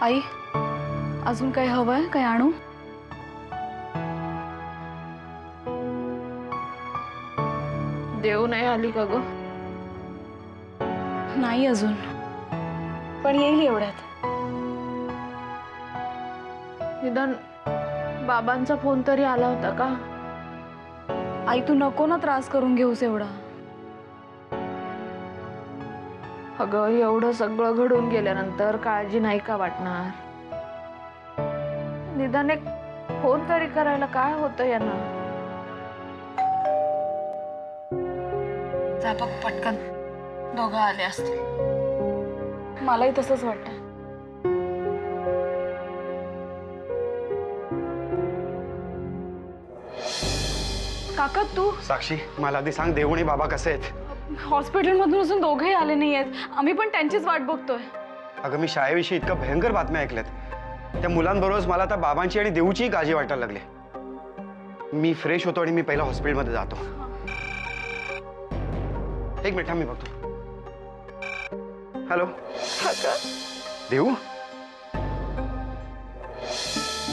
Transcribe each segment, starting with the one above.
आई, अजून काही हवंय? काही आणू? देव नाही आली का ग? नाही अजून, पण येईल एवढ्यात. निदान बाबांचा फोन तरी आला होता का? आई, तू नको ना त्रास करून घेऊस एवढा. अगं, एवढं सगळं घडून गेल्यानंतर काळजी नाही का वाटणार? निदान एक फोन तरी करायला काय होतं यांना? जा बघ पटकन, दोघं आले असतील. मलाही तसंच वाटतं. काका, तू साक्षी, मला आधी सांग, देव आणि बाबा कसे आहेत? हॉस्पिटलमधून अजून दोघेही आले नाही आहेत. आम्ही पण त्यांचीच वाट बघतोय. अगं, मी शाळेविषयी इतकं भयंकर बातम्या ऐकल्यात. त्या मुलांबरोबर मला आता बाबांची आणि देऊची काळजी वाटायला लागली. मी फ्रेश होतो आणि मी पहिला हॉस्पिटलमध्ये जातो. एक मिनिट, मी बघतो. हॅलो देऊ.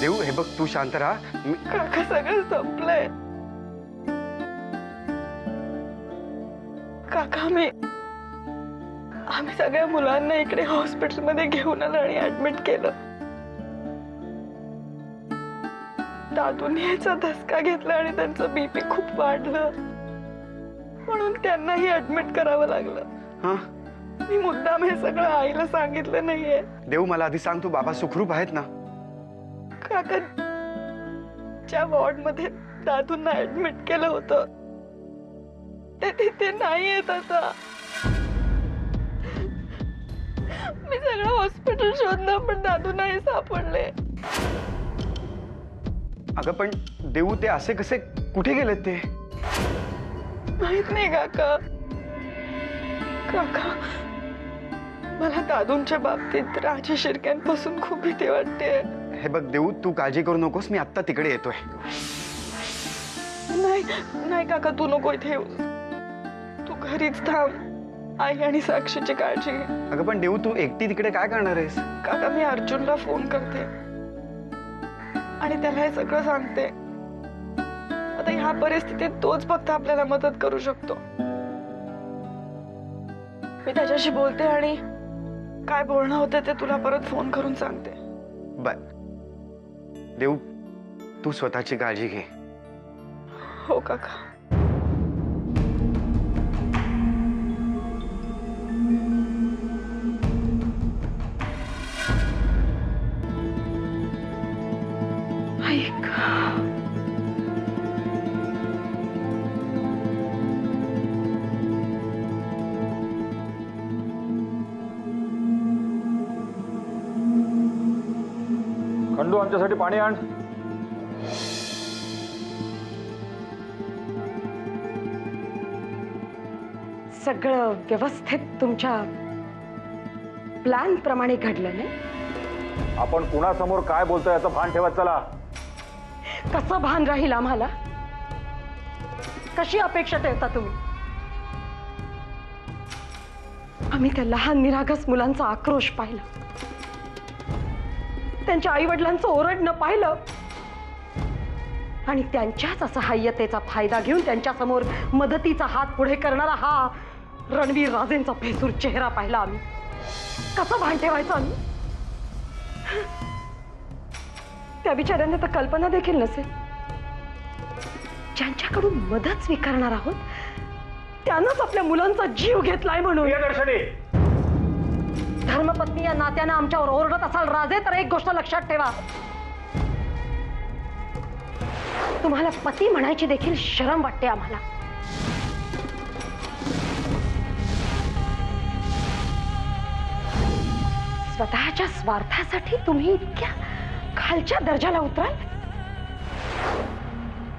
देऊ, हे बघ, तू शांत राहा. काका, सगळं संपलंय. काका, आम्ही सगळ्या मुलांना इकडे हॉस्पिटलमध्ये घेऊन आलो आणि ऍडमिट केलं. दादूने याचा धसका घेतला आणि त्यांचं बीपी खूप वाढलं, म्हणून त्यांनाही ऍडमिट करावं लागलं. हा, मी मुद्दाम हे सगळं आईला सांगितलं नाहीये. देऊ, मला आधी सांग, तू बाबा सुखरूप आहेत ना? काका, ज्या वॉर्ड मध्ये दादूंना ऍडमिट केलं होतं ते तिथे नाहीयेत आता. मी सगळं हॉस्पिटल शोधलं पण दादू नाही सापडले. अगं, पण देऊ, ते असे कसे कुठे गेलेत? ते माहित नाही काका. काका, मला दादूंच्या बाबतीत राजे शिर्क्यांपासून खूप भीती वाटते. हे बघ देऊ, तू काळजी करू नकोस. मी आत्ता तिकडे येतोय. नाही नाही काका, तू नको इथे येऊ. तू घरीच थांब. आई आणि साक्षीची काळजी घे. अगं, पण देऊ, तू एकटी तिकडे काय करणार आहेस? काका, मी अर्जुनला फोन करते आणि त्याला हे सगळं सांगते. आता ह्या परिस्थितीत तोच फक्त आपल्याला मदत करू शकतो. मी त्याच्याशी बोलते आणि काय बोलणं होतं ते तुला परत फोन करून सांगते. बर देऊ, तू स्वतःची काळजी घे. हो काका. ऐक, खंडू, आमच्यासाठी पाणी आण. सगळं व्यवस्थित तुमच्या प्लॅन प्रमाणे घडलं नाही? आपण कुणासमोर काय बोलतोय याचं भान ठेवत चला. कसं भान राहील आम्हाला? कशी अपेक्षा ठेवता तुम्ही? आम्ही त्या लहान निरागस मुलांचा आक्रोश पाहिला, त्यांच्या आई वडिलांचं ओरडणं पाहिलं आणि त्यांच्याच असहाय्यतेचा फायदा घेऊन त्यांच्या समोर मदतीचा हात पुढे करणारा हा रणवीर राजेंचा भेसूर चेहरा पाहिला आम्ही. कसं भान ठेवायचं आम्ही? त्या बिचाऱ्यांना तर कल्पना देखील नसेल. ज्यांच्याकडून मदत स्वीकारणार आहोत त्यांनाच आपल्या मुलांचा जीव घेतलाय म्हणून. धर्मपत्नी या नात्यानं आमच्यावर ओरडत असाल राजे, तर एक गोष्ट लक्षात ठेवा, तुम्हाला पती म्हणायची देखील शरम वाटते आम्हाला. स्वतःच्या स्वार्थासाठी तुम्ही इतक्या खालच्या दर्जाला उतराल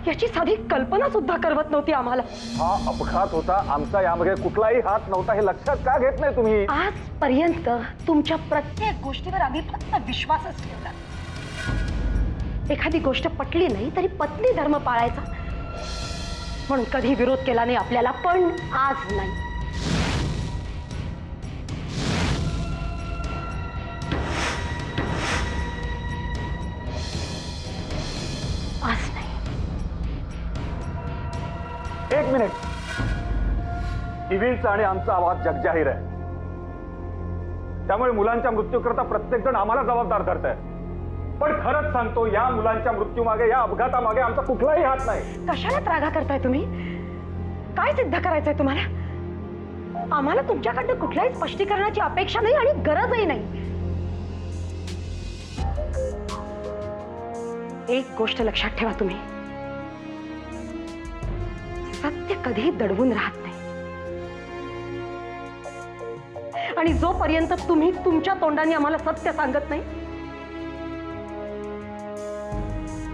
याची साधी कल्पना सुद्धा करवत नव्हती आम्हाला. हा अपघात होता, आमचा यामध्ये कुठलाही हात नव्हता, हे लक्षात का घेत नाही तुम्ही? आजपर्यंत तुमच्या प्रत्येक गोष्टीवर आम्ही फक्त विश्वासच ठेवला. एखादी गोष्ट पटली नाही तरी पत्नी धर्म पाळायचा म्हणून कधी विरोध केला नाही आपल्याला, पण आज नाही. मिनिट. टीव्हीचा आणि आमचा आवाज जगजाहीर आहे. त्यामुळे मुलांच्या मृत्यूकरता प्रत्येक जण आम्हाला जबाबदार करताय. पण खरंच सांगतो, या मुलांच्या मृत्यूमागे, या अपघातामागे आमचा कुठलाही हात नाही. कशाला त्रागा करताय तुम्ही? काय सिद्ध करायचंय तुम्हाला? आम्हाला तुमच्याकडनं कुठल्याही स्पष्टीकरणाची अपेक्षा नाही आणि गरजही नाही. एक गोष्ट लक्षात ठेवा तुम्ही, सत्य कधीही दडवून राहत नाही. आणि जोपर्यंत तुम्ही तुमच्या तोंडाने आम्हाला सत्य सांगत नाही,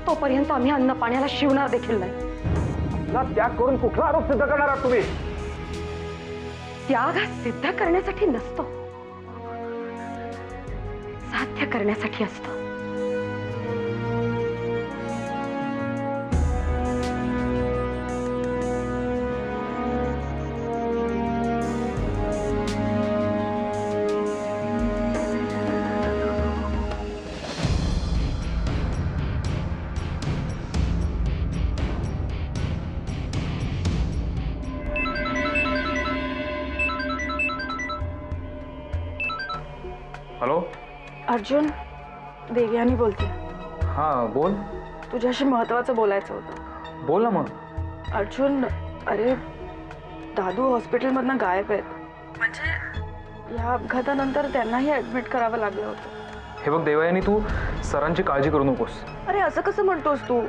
तोपर्यंत आम्ही अन्न पाण्याला शिवणार देखील नाही. ना त्याग करून कुठला आरोप सिद्ध करणार आहात तुम्ही? त्याग हा सिद्ध करण्यासाठी नसतो, साध्य करण्यासाठी असतो. हॅलो. अर्जुन, देवयानी बोलते. हां बोल. तुझ्याशी महत्वाचं बोलायचं होतं. बोल ना मग. अर्जुन, अरे दादू हॉस्पिटलमधनं गायब आहेत. म्हणजे या अपघातानंतर त्यांनाही ऍडमिट करावं लागलं होतं. हे बघ देवयानी, तू सरांची काळजी करू नकोस. अरे असं कसं म्हणतोस तू?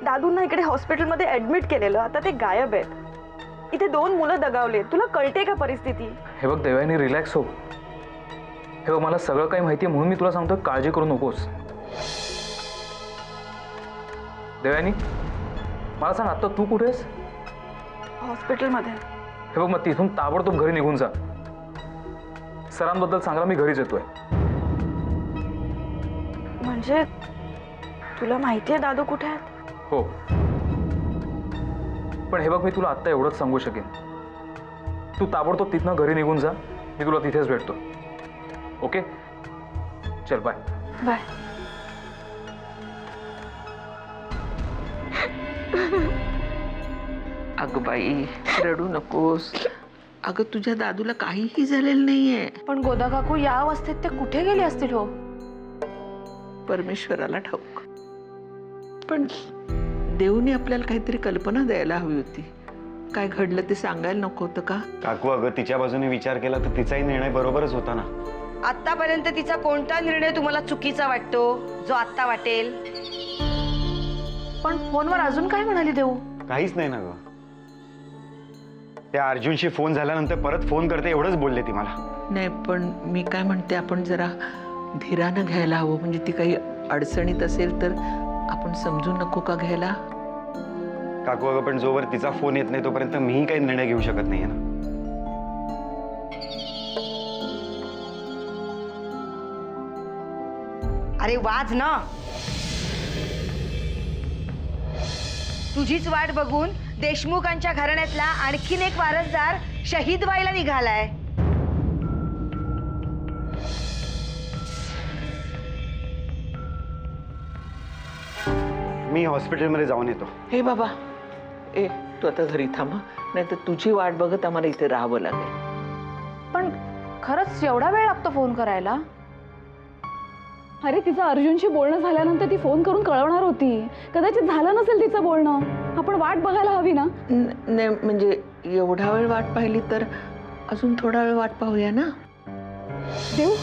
दादूंना इकडे हॉस्पिटलमध्ये ऍडमिट केलेलं, आता ते गायब आहेत. इथे 2 मुलं दगावले. तुला कळते का परिस्थिती? हे बघ देवयानी, रिलॅक्स हो. हे बघ, मला सगळं काही माहिती आहे म्हणून मी तुला सांगतो, काळजी करू नकोस. देवयानी, मला सांग, आता तू कुठे आहेस? हॉस्पिटलमध्ये. हे बघ, मग तिथून ताबडतोब घरी निघून जा. सरांबद्दल सांगा मी घरीच येतोय. म्हणजे तुला माहिती आहे दादू कुठे आहेत? हो, पण हे बघ, मी तुला आत्ता एवढंच सांगू शकेन. तू ताबडतोब तिथनं घरी निघून जा. मी तुला तिथेच भेटतो. ओके, चल बाय. बाय. अगं बाई, रडू नकोस. अगं तुझ्या दादूला काहीही झालेलं नाहीये. पण गोदा काकू, या अवस्थेत ते कुठे गेले असतील हो? परमेश्वराला ठाऊक. पण देवने आपल्याला काहीतरी कल्पना द्यायला हवी होती. काय घडलं ते सांगायला नको होतं का? काकू, अगं तिच्या बाजूने विचार केला तर तिचाही निर्णय बरोबरच होता ना. आतापर्यंत तिचा कोणता निर्णय तुम्हाला चुकीचा वाटतो, जो आत्ता वाटेल? पण फोनवर अजून काय म्हणाली देऊ? काहीच नाही ना ग. त्या अर्जुनशी फोन झाल्यानंतर परत फोन करते एवढंच बोलले ती मला. नाही, पण मी काय म्हणते, आपण जरा धीरानं घ्यायला हवं. म्हणजे ती काही अडचणीत असेल तर आपण समजून नको का घ्यायला? काकू, अगं पण जोवर तिचा फोन येत नाही तोपर्यंत मीही काही निर्णय घेऊ शकत नाहीये ना. अरे वाज ना. तुझीच वाट बघून देशमुखांच्या घराण्यातला आणखीन एक वारसदार शहीद व्हायला निघालाय. मी हॉस्पिटलमध्ये जाऊन येतो. हे बाबा, तू आता घरी थांबा, नाही तर तुझी वाट बघत आम्हाला इथे राहावं लागेल. पण खरंच एवढा वेळ लागतो फोन करायला? अरे तिचं अर्जुनशी बोलणं झाल्यानंतर ती फोन करून कळवणार होती. कदाचित झालं नसेल तिचं बोलणं. आपण वाट बघायला हवी ना. नाही, म्हणजे एवढा वेळ वाट पाहिली तर अजून थोडा वेळ वाट पाहूया ना. देव,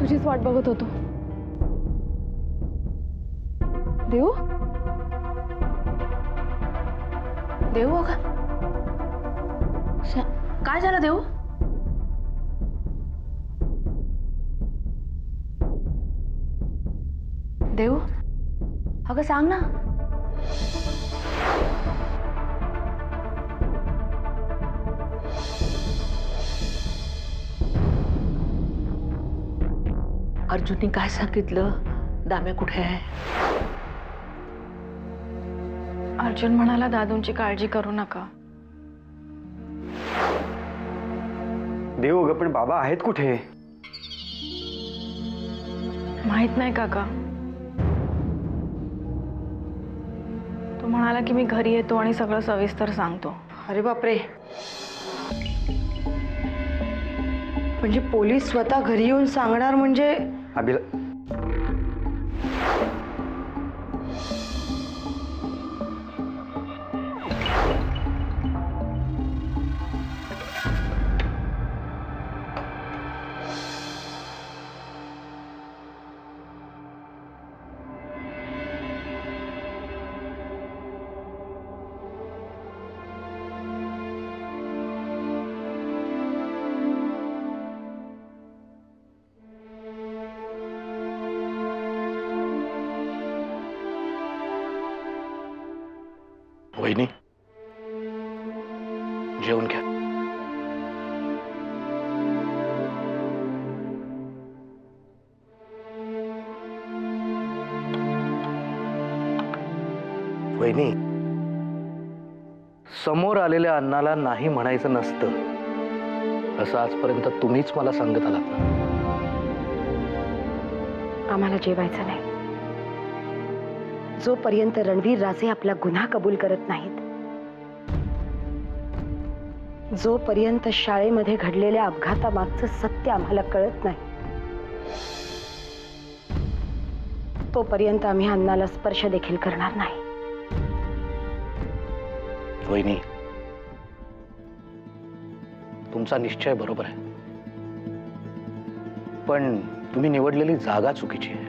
तुझीच वाट बघत होतो. देव, देव हो का? काय झालं देव? देव, अगं सांग ना. अर्जुनने काय सांगितलं? दाम्या कुठे आहे? अर्जुन म्हणाला दादूंची काळजी करू नका. देव, अगं पण बाबा आहेत कुठे? माहित नाही काका. तो म्हणाला की मी घरी येतो आणि सगळं सविस्तर सांगतो. अरे बापरे, म्हणजे पोलीस स्वतः घरी येऊन सांगणार म्हणजे? वहिनी, जेवण घ्या. वहिनी, समोर आलेल्या अन्नाला नाही म्हणायचं नसतं असं आजपर्यंत तुम्हीच मला सांगत आलात ना. आम्हाला जेवायचं नाही जोपर्यंत रणवीर राजे आपला गुन्हा कबूल करत नाहीत, जोपर्यंत शाळेमध्ये घडलेल्या अपघातामागचं सत्य आम्हाला कळत नाही, तोपर्यंत आम्ही अन्नाला स्पर्श देखील करणार नाही. वहिनी, तुमचा निश्चय बरोबर आहे, पण तुम्ही निवडलेली जागा चुकीची आहे.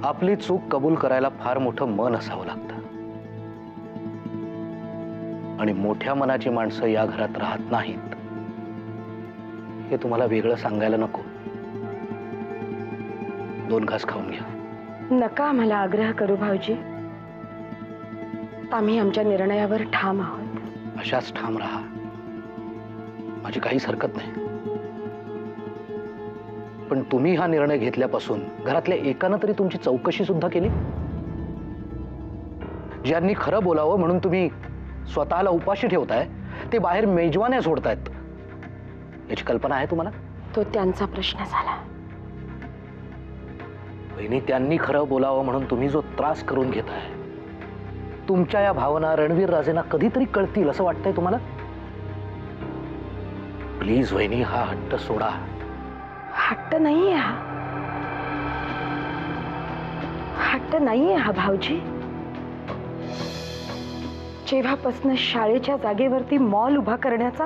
आपली चूक कबूल करायला फार मोठं मन असावं लागतं, आणि मोठ्या मनाची माणसं या घरात राहत नाहीत हे तुम्हाला वेगळं सांगायला नको. 2 घास खाऊन घ्या. नका आम्हाला आग्रह करू भाऊजी, आम्ही आमच्या निर्णयावर ठाम आहोत. अशाच ठाम राहा, माझी काहीच हरकत नाही. पण तुम्ही हा निर्णय घेतल्यापासून घरातल्या एकानं तरी तुमची चौकशी सुद्धा केली? ज्यांनी खरं बोलावं म्हणून तुम्ही स्वतःला उपाशी ठेवताय ते बाहेर मेजवान्या सोडतायत, याची कल्पना आहे तुम्हाला? तो त्यांचा प्रश्न झाला. वहिनी, त्यांनी खरं बोलावं म्हणून तुम्ही जो त्रास करून घेताय, तुमच्या या भावना रणवीर राजेंना कधीतरी कळतील असं वाटतंय तुम्हाला? प्लीज वहिनी, हा हट्ट सोडा. हट्ट नाहीये हा, हट्ट नाहीये हा भाऊजी. जेव्हापासून शाळेच्या जागेवरती मॉल उभा करण्याचा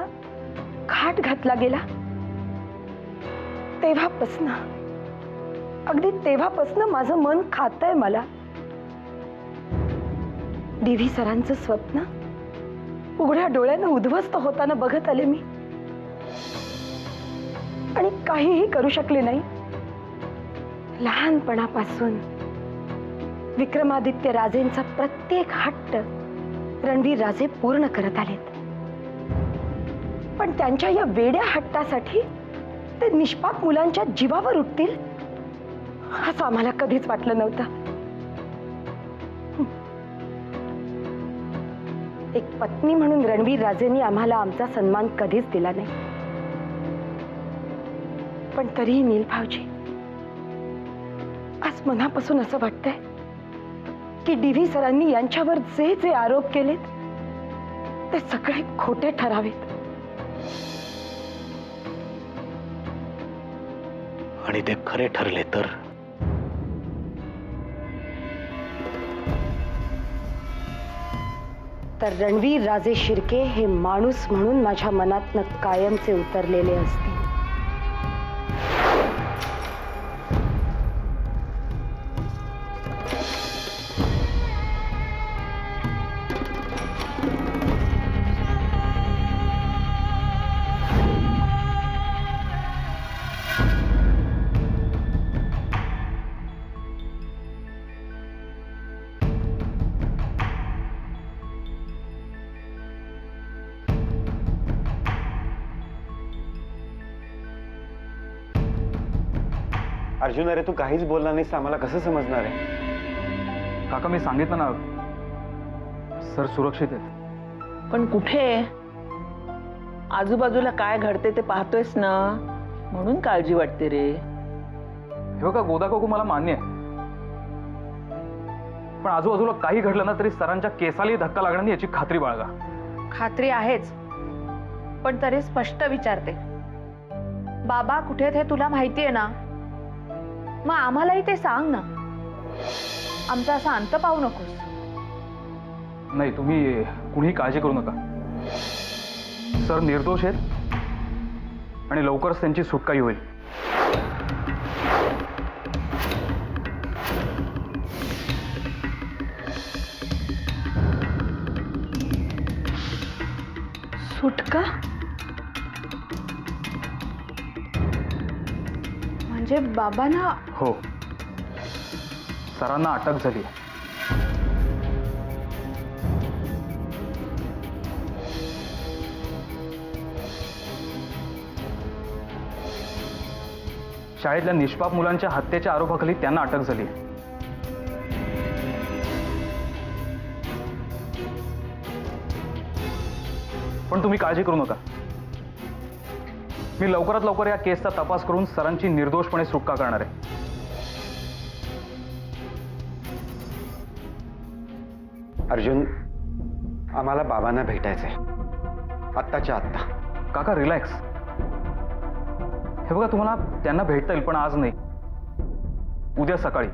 घाट घातला गेला तेव्हापासून, अगदी तेव्हापासून माझं मन खातंय मला. डीव्ही सरांचं स्वप्न उघड्या डोळ्यानं उद्ध्वस्त होताना बघत आले मी, आणि काहीही करू शकले नाही. लहानपणापासून विक्रमादित्य राजेंचा प्रत्येक हट्ट रणवीर राजे पूर्ण करत आलेत, पण त्यांच्या या वेड्या हट्टासाठी ते निष्पाप मुलांच्या जीवावर उठतील असं आम्हाला कधीच वाटलं नव्हतं. एक पत्नी म्हणून रणवीर राजेंनी आम्हाला आमचा सन्मान कधीच दिला नाही, पण तरीही नील भाऊजी, आज मनापासून असं वाटतंय की डीव्ही सरांनी यांच्यावर जे जे आरोप केलेत ते सगळे खोटे ठरावेत. आणि ते खरे ठरले तर रणवीर राजे शिर्के हे माणूस म्हणून माझ्या मनातनं कायमचे उतरलेले असतील. अर्जुन, अरे तू काहीच बोलला नाहीस, आम्हाला कसं समजणार आहे? काका, मी सांगितलं ना सर सुरक्षित आहेत. पण कुठे? आजूबाजूला काय घडते ते पाहतोयस ना, म्हणून काळजी वाटते रे. हे बघा, गोदा काकू मला मान्य आहे, पण आजूबाजूला काही घडलं ना तरी सरांच्या केसालाही धक्का लागणार नाही याची खात्री बाळगा. खात्री आहेच, पण तरी स्पष्ट विचारते. बाबा कुठे आहेत हे तुला माहिती आहे ना? मग आम्हालाही ते सांग ना. आमचा असा अंत पाहू नकोस. नाही, तुम्ही कुणीही काळजी करू नका. सर निर्दोष आहेत आणि लवकरच त्यांची सुटकाही होईल. सुटका म्हणजे बाबांना? हो, सरांना अटक झाली. शाळेतल्या निष्पाप मुलांच्या हत्येच्या आरोपाखाली त्यांना अटक झाली. पण तुम्ही काळजी करू नका. मी लवकरात लवकर या केसचा तपास करून सरांची निर्दोषपणे सुटका करणार आहे. अर्जुन, आम्हाला बाबांना भेटायचंय आत्ताच्या आत्ता. काका रिलॅक्स. हे बघा, तुम्हाला त्यांना भेटता येईल, पण आज नाही, उद्या सकाळी.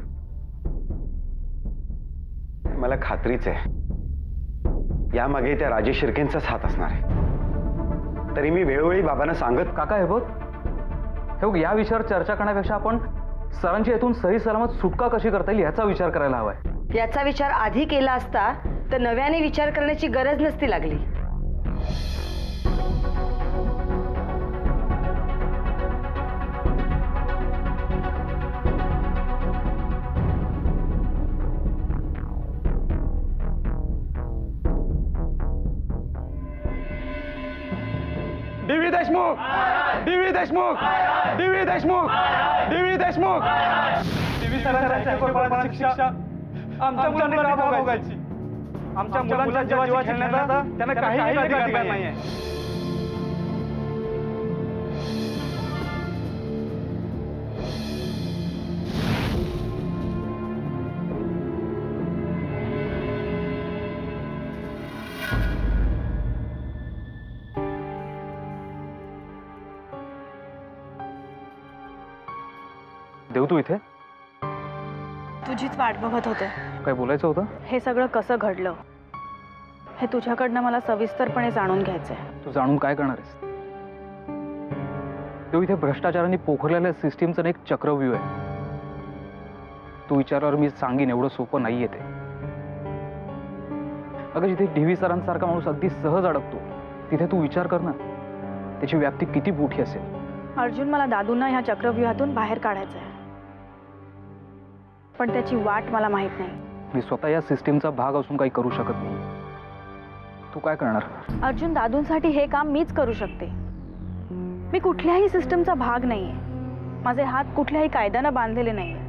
मला खात्रीच आहे यामागे त्या राजेश शिर्केंचाच हात असणार आहे. तरी मी वेळोवेळी बाबांना सांगत. काका हे बघ, या विषयावर चर्चा करण्यापेक्षा आपण सरांची येथून सही सलामत सुटका कशी करता येईल याचा विचार करायला हवाय. याचा विचार आधी केला असता तर नव्याने विचार करण्याची गरज नसती लागली. DV Deshmukh, DV Deshmukh, DV Deshmukh, DV Deshmukh. DV सरांच्या शिक्षा आमच्या मुलांनी का भोगायची? आमच्या मुलांच्या जीवाची खेळण्याचा त्यांना काही अधिकार नाहीये. देव, तू इथे? तुझीच वाट बघत होते. काय बोलायचं होतं? हे सगळं कसं घडलं हे तुझ्याकडनं मला सविस्तरपणे जाणून घ्यायचंय. तू जाणून काय करणार आहेस? देव, इथे भ्रष्टाचारांनी पोखरलेल्या सिस्टीमचं एक चक्रव्यूह आहे. तू विचारावर मी सांगीन एवढं सोपं नाहीये ते. अगं, जिथे डीव्ही सरांसारखा माणूस अगदी सहज अडकतो तिथे तू विचार कर ना, त्याची व्याप्ती किती मोठी असेल. अर्जुन, मला दादूंना ह्या चक्रव्यूहातून बाहेर काढायचं आहे, पण त्याची वाट मला माहित नाही. मी स्वतः या सिस्टीमचा भाग असून काही करू शकत नाही. तू काय करणार? अर्जुन, दादूंसाठी हे काम मीच करू शकते. मी कुठल्याही सिस्टमचा भाग नाहीये. माझे हात कुठल्याही कायद्यानं बांधलेले नाहीये.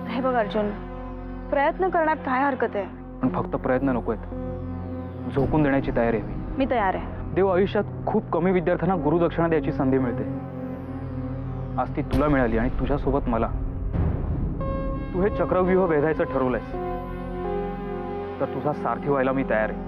हे बघ अर्जुन, प्रयत्न करण्यात काय हरकत आहे? पण फक्त प्रयत्न नको आहेत, झोकून देण्याची तयारी हवी. मी तयार आहे. देव, आयुष्यात खूप कमी विद्यार्थ्यांना गुरुदक्षिणा द्यायची संधी मिळते. आज ती तुला मिळाली आणि तुझ्यासोबत मला. तू हे चक्रव्यूह वेधायचं ठरवलंयस तर तुझा सारथी व्हायला मी तयार आहे.